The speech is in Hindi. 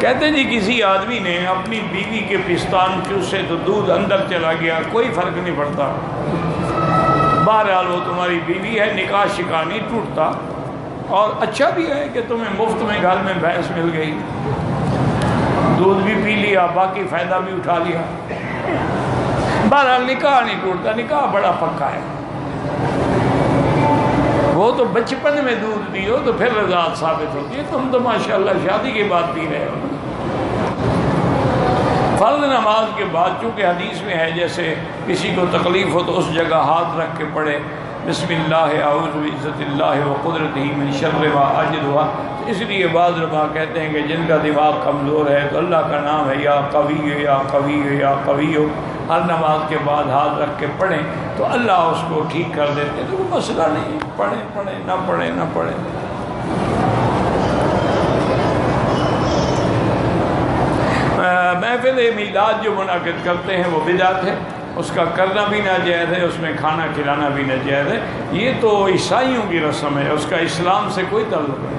कहते जी किसी आदमी ने अपनी बीवी के पिस्तान चूसे तो दूध अंदर चला गया, कोई फ़र्क नहीं पड़ता, बहरहाल वो तुम्हारी बीवी है, निकाह शिकाह नहीं टूटता, और अच्छा भी है कि तुम्हें मुफ्त में घर में भैंस मिल गई, दूध भी पी लिया, बाकी फ़ायदा भी उठा लिया। बहरहाल निकाह नहीं टूटता, निकाह बड़ा पक्का है। वो तो बचपन में दूध पियो तो फिर रज़ात साबित होती है, तुम तो माशाल्लाह शादी के बाद पी रहे हो। फ़र्ज़ नमाज के बाद चूँकि हदीस में है जैसे किसी को तकलीफ़ हो तो उस जगह हाथ रख के पढ़े बिस्मिल्लाह आऊज़ु बिइज़्ज़तिल्लाहि व क़ुदरतिही मिन शर्रि मा अजिदु, इसलिए बाज़ उलमा कहते हैं कि जिनका दिमाग कमज़ोर है तो अल्लाह का नाम है या कवी या कवी या कवी हो, हर नमाज के बाद हाथ रख के पढ़ें तो अल्लाह उसको ठीक कर देते हैं। तो कोई मसला नहीं, पढ़ें पढ़ें ना पढ़ें ना पढ़ें। महफ़िल मीलाद जो मुनाकिद करते हैं वो बिदात है, उसका करना भी नाजायज़ है, उसमें खाना खिलाना भी नाजायज़ है। ये तो ईसाइयों की रस्म है, उसका इस्लाम से कोई ताल्लुक़ नहीं।